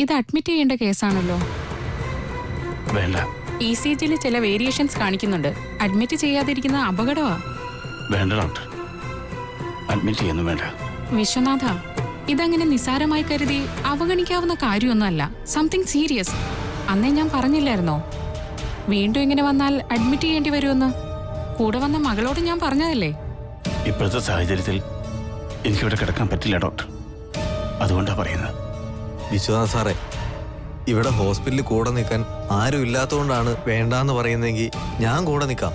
ഇത് അഡ്മിറ്റ് ചെയ്യേണ്ട കേസാണല്ലോ. വേണ്ട. ECGയിൽ ചില വേരിയേഷൻസ് കാണിക്കുന്നുണ്ട്. അഡ്മിറ്റ് ചെയ്യാതിരിക്കുന്ന അപകടമാ. വേണ്ട ഡോക്ടർ, അഡ്മിറ്റ് ചെയ്യുന്നു വേണ്ട. വിശ്വനാഥ, ഇതങ്ങനെ നിസ്സാരമായി കരുതി അവഗണിക്കാവുന്ന കാര്യമൊന്നുമല്ല. Something serious. അന്നേ ഞാൻ പറഞ്ഞില്ലായിരുന്നോ വീണ്ടും ഇങ്ങനെ വന്നാൽ അഡ്മിറ്റ് ചെയ്യേണ്ടി വരുമെന്ന്? കൂടെ വന്ന മകളോട് ഞാൻ പറഞ്ഞതല്ലേ. ഇപ്പോഴത്തെ സാഹചര്യത്തിൽ എനിക്കിവിടെ കിടക്കാൻ പറ്റില്ല ഡോക്ടർ, അതുകൊണ്ടാണ് പറയുന്നത്. വിശ്വനാഥ് സാറേ, ഇവിടെ ഹോസ്പിറ്റലിൽ കൂടെ നിൽക്കാൻ ആരും ഇല്ലാത്തതുകൊണ്ടാണ് വേണ്ടാന്ന് പറയുന്നതെങ്കിൽ ഞാൻ കൂടെ നിൽക്കാം.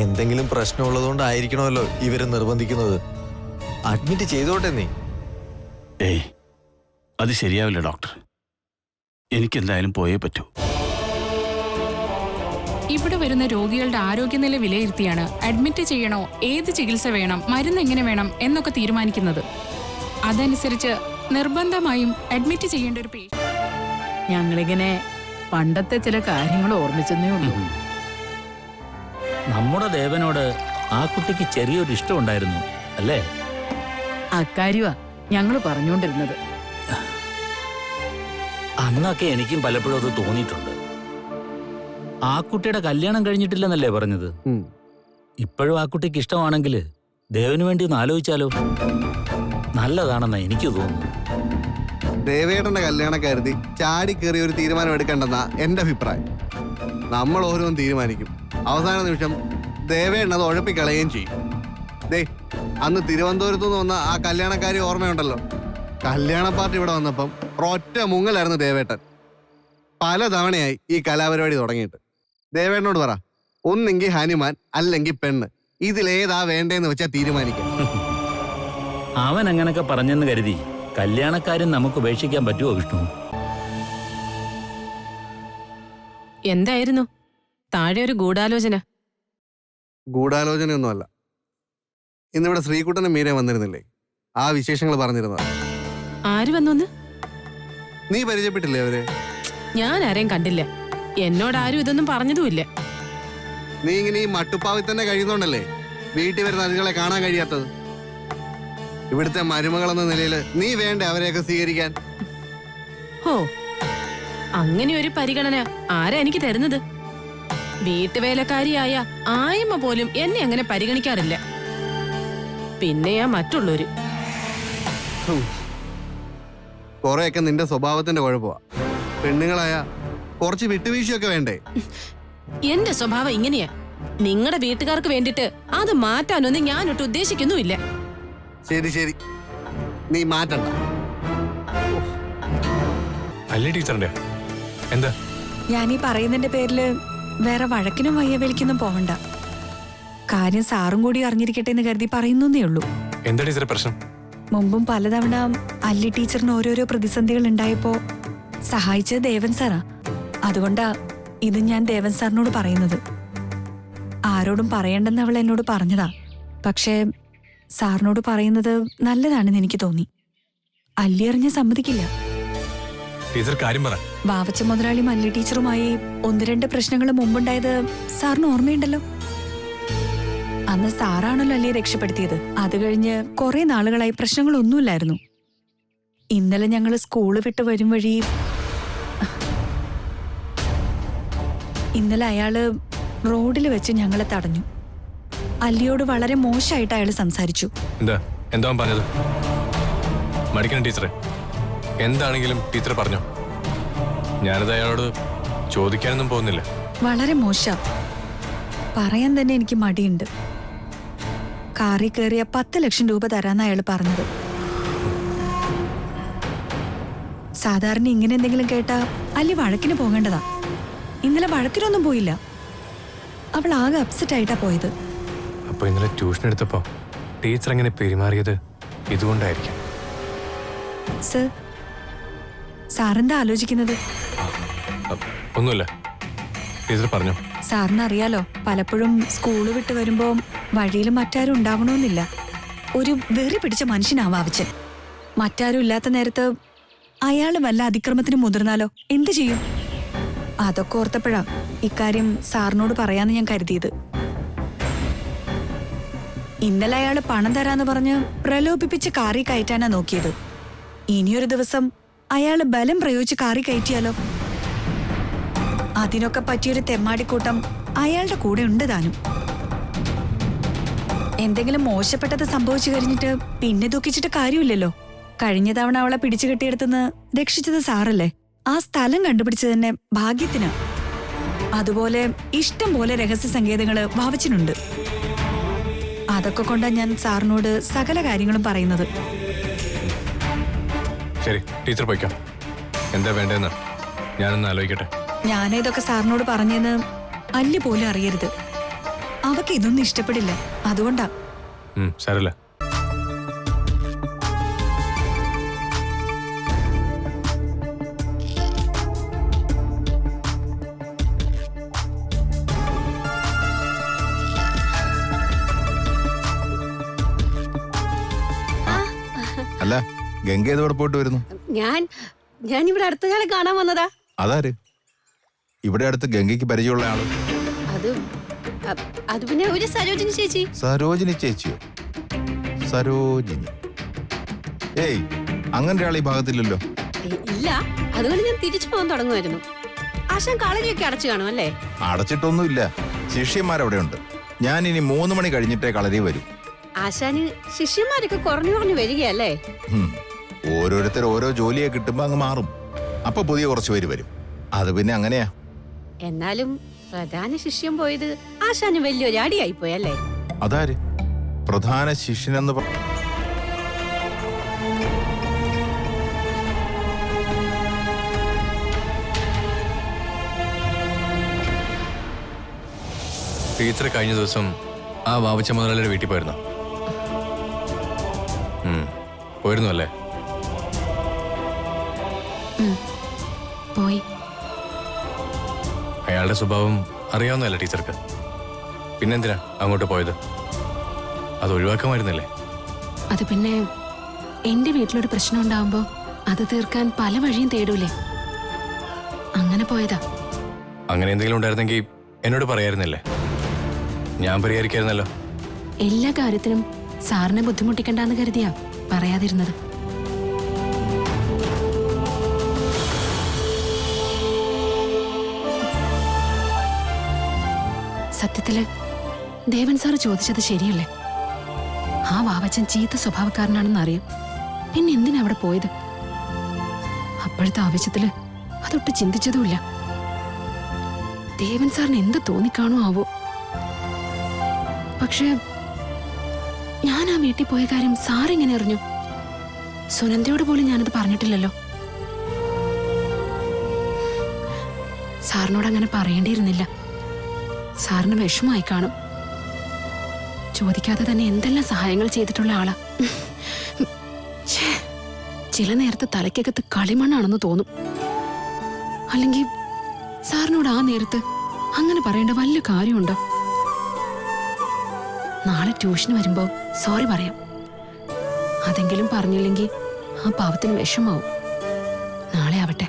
എന്തെങ്കിലും പ്രശ്നമുള്ളതുകൊണ്ടായിരിക്കണമല്ലോ ഇവര് നിർബന്ധിക്കുന്നത്. അഡ്മിറ്റ് ചെയ്തോട്ടെ നീ. ഏയ്, അത് ശരിയാവില്ല ഡോക്ടർ. എനിക്കെന്തായാലും പോയേ പറ്റൂ. ഇവിടെ വരുന്ന രോഗികളുടെ ആരോഗ്യനില വിലയിരുത്തിയാണ് അഡ്മിറ്റ് ചെയ്യണോ, ഏത് ചികിത്സ വേണം, മരുന്ന് എങ്ങനെ വേണം എന്നൊക്കെ തീരുമാനിക്കുന്നത്. അതനുസരിച്ച് നിർബന്ധമായും അഡ്മിറ്റ് ചെയ്യേണ്ട ഒരു പേഷ്യന്റ്. ഞങ്ങളിങ്ങനെ പണ്ടത്തെ ചില കാര്യങ്ങൾ ഓർമ്മിച്ചെന്നേ ഉള്ളൂ. നമ്മുടെ ദേവനോട് ആ കുട്ടിക്ക് ചെറിയൊരു ഇഷ്ടമുണ്ടായിരുന്നു അല്ലേ? അക്കാര്യമാ ഞങ്ങൾ പറഞ്ഞുകൊണ്ടിരുന്നത്. അന്നൊക്കെ എനിക്കും പലപ്പോഴും അത് തോന്നിയിട്ടുണ്ട്. ആ കുട്ടിയുടെ കല്യാണം കഴിഞ്ഞിട്ടില്ലെന്നല്ലേ പറഞ്ഞത്? ഇപ്പോഴും ആ കുട്ടിക്ക് ഇഷ്ടമാണെങ്കിൽ ദേവന് വേണ്ടി ഒന്ന് ആലോചിച്ചാലോ? നല്ലതാണെന്നാ എനിക്ക് തോന്നുന്നു. ദേവേട്ടന്റെ കല്യാണം കരുതി ചാടി കയറി ഒരു തീരുമാനം എടുക്കേണ്ടെന്നാ എന്റെ അഭിപ്രായം. നമ്മൾ ഓരോന്നും തീരുമാനിക്കും, അവസാന നിമിഷം ദേവേട്ടൻ അത് ഉഴപ്പിക്കളയുകയും ചെയ്യും. ദേ, അന്ന് തിരുവനന്തപുരത്ത് നിന്ന് വന്ന ആ കല്യാണക്കാരി ഓർമ്മയുണ്ടല്ലോ? കല്യാണ പാർട്ടി ഇവിടെ വന്നപ്പം ഒറ്റ മുങ്ങലായിരുന്നു ദേവേട്ടൻ. പല തവണയായി ഈ കലാപരിപാടി തുടങ്ങിയിട്ട്. ദേവേട്ടനോട് പറ, ഒന്നെങ്കിൽ ഹനുമാൻ അല്ലെങ്കിൽ പെണ്ണ്, ഇതിലേതാ വേണ്ടേന്ന് വെച്ചാൽ തീരുമാനിക്കാം. അവൻ അങ്ങനൊക്കെ പറഞ്ഞെന്ന് കരുതി കല്യാണക്കാരൻ നമുക്ക് ഉപേക്ഷിക്കാൻ പറ്റുമോ വിഷ്ണു? എന്തായിരുന്നു താഴെ ഒരു ഗൂഢാലോചന? ഗൂഢാലോചനയൊന്നുമല്ല. ഇന്നിവിടെ ശ്രീകുട്ടനും മീര വന്നിരുന്നില്ലേ? ആ വിശേഷങ്ങൾ പറഞ്ഞിരുന്നതാ. ആര് വന്നു? നീ പരിചയപ്പെട്ടില്ലേ അവരെ? ഞാൻ ആരെയും കണ്ടില്ല. എന്നോടാരും ഇതൊന്നും പറഞ്ഞതുമില്ല. നീ ഇങ്ങനെ ഈ മട്ടുപ്പാവിൽ തന്നെ കഴിയുന്നോണ്ടല്ലേ വീട്ടിൽ വരുന്ന അതിഥികളെ കാണാൻ കഴിയാത്തത്. ഇവിടുത്തെ മരുമകളെന്ന നിലയിൽ നീ വേണ്ടേ അവരെയൊക്കെ സ്വീകരിക്കാൻ? ഓ, അങ്ങനെ ഒരു പരിഗണന ആരാ എനിക്ക് തരുന്നത്? വീട്ടുവേലക്കാരിയായ ആയമ്മ പോലും എന്നെ അങ്ങനെ പരിഗണിക്കാറില്ല. പിന്നെയാ മറ്റുള്ളവര്. കൊറേയൊക്കെ നിന്റെ സ്വഭാവത്തിന്റെ കുഴപ്പമാ. പെണ്ണുങ്ങളായ കുറച്ച് വിട്ടുവീഴ്ചയൊക്കെ വേണ്ടേ? എന്റെ സ്വഭാവം ഇങ്ങനെയാ. നിങ്ങളുടെ വീട്ടുകാർക്ക് വേണ്ടിട്ട് അത് മാറ്റാനൊന്നും ഞാനൊട്ട് ഉദ്ദേശിക്കുന്നുമില്ല. ശരി ശരി, നീ മാറ്റണ്ട. അല്ലേ ടീച്ചറിന്റെ എന്താ? ഞാൻ ഈ പറയുന്നതിന്റെ പേരില് വേറെ വഴക്കിനും വയ്യവേലിക്കൊന്നും പോവണ്ട. കാര്യം സാറും കൂടി അറിഞ്ഞിരിക്കട്ടെ എന്ന് കരുതി പറയുന്നേ ഉള്ളൂ. എന്താ ടീച്ചറെ പ്രശ്നം? മുമ്പും പലതവണ അല്ലി ടീച്ചറിന് ഓരോരോ പ്രതിസന്ധികൾ ഉണ്ടായപ്പോ സഹായിച്ചത് ദേവൻ സാറാ. അതുകൊണ്ടാ ഇത് ഞാൻ ദേവൻ സാറിനോട് പറയുന്നത്. ആരോടും പറയണ്ടെന്ന് അവൾ എന്നോട് പറഞ്ഞതാ. പക്ഷേ സാറിനോട് പറയുന്നത് നല്ലതാണെന്ന് എനിക്ക് തോന്നി. അല്ലി അറിഞ്ഞ സമ്മതിക്കില്ല. ടീച്ചർ കാര്യം പറ. വാവച്ച മുതലാളി മല്ലി ടീച്ചറുമായി 1-2 പ്രശ്നങ്ങൾ മുമ്പുണ്ടായത് സാറിന് ഓർമ്മയുണ്ടല്ലോ. അന്ന് സാറാണല്ലോ അല്ലിയെ രക്ഷപ്പെടുത്തിയത്. അത് കഴിഞ്ഞ് കുറെ നാളുകളായി പ്രശ്നങ്ങളൊന്നുമില്ലായിരുന്നു. ഇന്നലെ ഞങ്ങള് സ്കൂള് വിട്ട് വരും വഴി ഇന്നലെ അയാള് റോഡിൽ വെച്ച് ഞങ്ങളെ തടഞ്ഞു. അല്ലിയോട് വളരെ മോശമായിട്ട് അയാൾ സംസാരിച്ചു. എന്താ പറഞ്ഞത്? മടിക്കണം ടീച്ചറെ. എന്താണെങ്കിലും ടീച്ചർ പറഞ്ഞോ. ഞാനത് അയാളോട് ചോദിക്കാനൊന്നും പോകുന്നില്ല. വളരെ മോശ. പറയാൻ തന്നെ എനിക്ക് മടിയുണ്ട്. കാറിൽ കയറിയ 10 ലക്ഷം രൂപ തരാന്ന് അയാൾ പറഞ്ഞത്. സാധാരണ ഇങ്ങനെ എന്തെങ്കിലും കേട്ടാ അല്ലി വഴക്കിന് പോകേണ്ടതാ. ഇന്നലെ വഴക്കിനൊന്നും പോയില്ല. അവൾ ആകെ അപ്സെറ്റ് ആയിട്ടാ പോയത്. അപ്പൊ ഇന്നലെ ട്യൂഷൻ എടുത്തപ്പോ ടീച്ചർ എങ്ങനെ പെരുമാറിയത് ഇതുകൊണ്ടായിരിക്കും. സാറെന്താ ആലോചിക്കുന്നത്? ഒന്നുമില്ല, ടീച്ചർ പറഞ്ഞു. സാറിന് അറിയാലോ, പലപ്പോഴും സ്കൂള് വിട്ട് വരുമ്പോ വഴിയിൽ മറ്റാരും ഉണ്ടാവണമെന്നില്ല. ഒരു വെറി പിടിച്ച മനുഷ്യനാവാവച്ചൻ. മറ്റാരും ഇല്ലാത്ത നേരത്ത് അയാള് വല്ല അതിക്രമത്തിന് മുതിർന്നാലോ എന്ത് ചെയ്യും? അതൊക്കെ ഓർത്തപ്പോഴാ ഇക്കാര്യം സാറിനോട് പറയാന്ന് ഞാൻ കരുതിയത്. ഇന്നലെ അയാള് പണം തരാന്ന് പറഞ്ഞ് പ്രലോഭിപ്പിച്ച് കാറി കയറ്റാനാ നോക്കിയത്. ഇനിയൊരു ദിവസം അയാള് ബലം പ്രയോഗിച്ച് കാറി കയറ്റിയാലോ? അതിനൊക്കെ പറ്റിയൊരു തെമ്മാടിക്കൂട്ടം അയാളുടെ കൂടെ ഉണ്ട് താനും. എന്തെങ്കിലും മോശപ്പെട്ടത് സംഭവിച്ചു കഴിഞ്ഞിട്ട് പിന്നെ ദുഃഖിച്ചിട്ട് കാര്യമില്ലല്ലോ. കഴിഞ്ഞ തവണ അവളെ പിടിച്ചു കെട്ടിയെടുത്തുനിന്ന് രക്ഷിച്ചത് സാറല്ലേ? ആ സ്ഥലം കണ്ടുപിടിച്ചത് തന്നെ ഭാഗ്യത്തിന്. അതുപോലെ ഇഷ്ടം പോലെ രഹസ്യ സങ്കേതങ്ങള് വാവച്ചിനുണ്ട്. അതൊക്കെ കൊണ്ടാ ഞാൻ സാറിനോട് സകല കാര്യങ്ങളും പറയുന്നത്. ശരി, ടീച്ചർ പോയിക്കോ. എന്താ വേണ്ടതെന്ന് ഞാനൊന്ന് ആലോചിക്കട്ടെ. ഞാനിതൊക്കെ സാറിനോട് പറഞ്ഞെന്ന് അല്ലു പോലും അറിയരുത്. അവക്ക് ഇതൊന്നും ഇഷ്ടപ്പെടില്ല. അതുകൊണ്ടാ. സാരല്ല. അല്ല, ഗംഗ ഏതോടെ പോയിട്ട് വരുന്നു? ഞാൻ ഇവിടെ അടുത്ത കാലം കാണാൻ വന്നതാ. അതാര്? ഇവിടെ അടുത്ത് ഗംഗയ്ക്ക് പരിചയമുള്ള ആള്? അത് പിന്നെ ഒരു സരോജിനി ചേച്ചി. സരോജിനി ചേച്ചിയോ? സരോജിനി? ഏയ്, അങ്ങനെ ഒരാൾ ഈ ഭാഗത്തില്ലല്ലോ. ഇല്ല, അതുകൊണ്ട് ഞാൻ തിരിച്ചു പോകാൻ തുടങ്ങുമായിരുന്നു. ആശാൻ കളരിയൊക്കെ അടച്ചു കാണും അല്ലേ? അടച്ചിട്ടൊന്നുമില്ല, ശിഷ്യന്മാരവിടെ ഉണ്ട്. ഞാൻ ഇനി 3 മണി കഴിഞ്ഞിട്ടേ കളരി വരൂ. ആശാന് ശിഷ്യന്മാരൊക്കെ കുറഞ്ഞു വരികയല്ലേ? ഓരോരുത്തർ ഓരോ ജോലിയെ കിട്ടുമ്പോ അങ്ങ് മാറും. അപ്പൊ പുതിയ കുറച്ച് പേര് വരും. അത് പിന്നെ അങ്ങനെയാ. എന്നാലും പ്രധാന ശിഷ്യൻ പോയത് ആശാന് വലിയൊരു അടിയായി പോയല്ലേ? അതാര് പ്രധാന ശിഷ്യനെന്ന് ടീച്ചർ കഴിഞ്ഞ ദിവസം ആ വാവച്ച മുതലാളിയുടെ വീട്ടിൽ പോയിരുന്നു. പോയിരുന്നു അല്ലേ? പോയി. അയാളുടെ സ്വഭാവം അറിയാവുന്നതല്ല ടീച്ചർക്ക്. പിന്നെന്തിനാ അങ്ങോട്ട് പോയത്? അത് ഒഴിവാക്കാമായിരുന്നല്ലേ? അത് പിന്നെ എന്റെ വീട്ടിലൊരു പ്രശ്നം ഉണ്ടാവുമ്പോ അത് തീർക്കാൻ പല വഴിയും തേടൂലേ, അങ്ങനെ പോയതാ. അങ്ങനെ എന്തെങ്കിലും ഉണ്ടായിരുന്നെങ്കിൽ എന്നോട് പറയായിരുന്നല്ലേ? ഞാൻ പരിഹരിക്കായിരുന്നല്ലോ. എല്ലാ കാര്യത്തിനും സാറിനെ ബുദ്ധിമുട്ടിക്കണ്ടെന്ന് കരുതിയാ പറയാതിരുന്നത്. സത്യത്തില് ദേവൻ സാറ് ചോദിച്ചത് ശരിയല്ലേ? ആ വാവച്ചൻ ചീത്ത സ്വഭാവക്കാരനാണെന്ന് അറിയാം. പിന്നെ എന്തിനാ അവിടെ പോയത്? അപ്പോഴത്തെ ആവശ്യത്തില് അതൊട്ട് ചിന്തിച്ചതുമില്ല. ദേവൻ സാറിന് എന്ത് തോന്നിക്കാണോ ആവോ. പക്ഷേ ഞാൻ ആ വീട്ടിൽ പോയ കാര്യം സാറെങ്ങനെ അറിഞ്ഞു? സുനന്ദയോട് പോലും ഞാനത് പറഞ്ഞിട്ടില്ലല്ലോ. സാറിനോട് അങ്ങനെ പറയേണ്ടിയിരുന്നില്ല. സാറിന് വിഷമമായി കാണും. ചോദിക്കാതെ തന്നെ എന്തെല്ലാം സഹായങ്ങൾ ചെയ്തിട്ടുള്ള ആളാ. ചില നേരത്തെ തലയ്ക്കകത്ത് കളിമണ്ണാണെന്ന് തോന്നും. അല്ലെങ്കിൽ സാറിനോട് ആ നേരത്ത് അങ്ങനെ പറയേണ്ട വല്ല കാര്യമുണ്ടോ? നാളെ ട്യൂഷന് വരുമ്പോ സോറി പറയാം. അതെങ്കിലും പറഞ്ഞില്ലെങ്കിൽ ആ പാവത്തിന് വിഷമാവും. നാളെ ആവട്ടെ.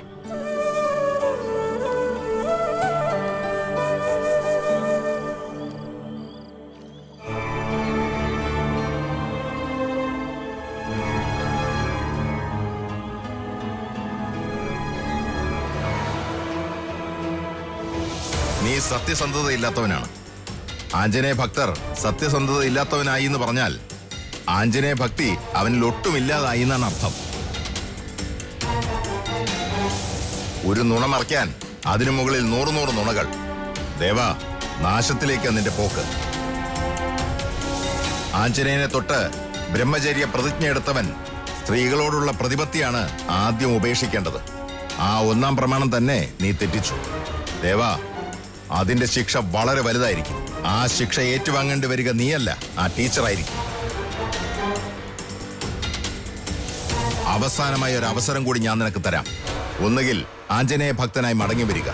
നീ സത്യസന്ധത ഇല്ലാത്തവനാണ്. ആഞ്ജനേയ ഭക്തർ സത്യസന്ധത ഇല്ലാത്തവനായി എന്ന് പറഞ്ഞാൽ ആഞ്ജനേയ ഭക്തി അവനിൽ ഒട്ടുമില്ലാതായി എന്നാണ് അർത്ഥം. ഒരു നുണ മറയ്ക്കാൻ അതിനു മുകളിൽ 100 നുണകൾ. ദേവാ, നാശത്തിലേക്ക് നിന്റെ പോക്ക്. ആഞ്ജനേയനെ തൊട്ട് ബ്രഹ്മചര്യ പ്രതിജ്ഞ എടുത്തവൻ സ്ത്രീകളോടുള്ള പ്രതിപത്തിയാണ് ആദ്യം ഉപേക്ഷിക്കേണ്ടത്. ആ 1-ാം പ്രമാണം തന്നെ നീ തെറ്റിച്ചു. ദേവാ, അതിന്റെ ശിക്ഷ വളരെ വലുതായിരിക്കും. ആ ശിക്ഷ ഏറ്റുവാങ്ങേണ്ടി വരിക നീയല്ല, ആ ടീച്ചറായിരിക്കും. അവസാനമായ ഒരു അവസരം കൂടി ഞാൻ നിനക്ക് തരാം. ഒന്നുകിൽ ആഞ്ജനേയ ഭക്തനായി മടങ്ങി വരിക,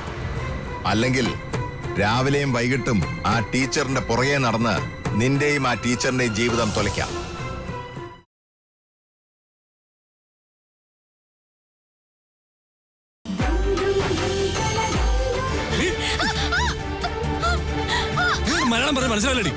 അല്ലെങ്കിൽ രാവിലെയും വൈകിട്ടും ആ ടീച്ചറിന്റെ പുറകെ നടന്ന് നിന്റെയും ആ ടീച്ചറിന്റെയും ജീവിതം തുലയ്ക്കാം. മലയാളം പറഞ്ഞ് മനസ്സിലായില്ലേ?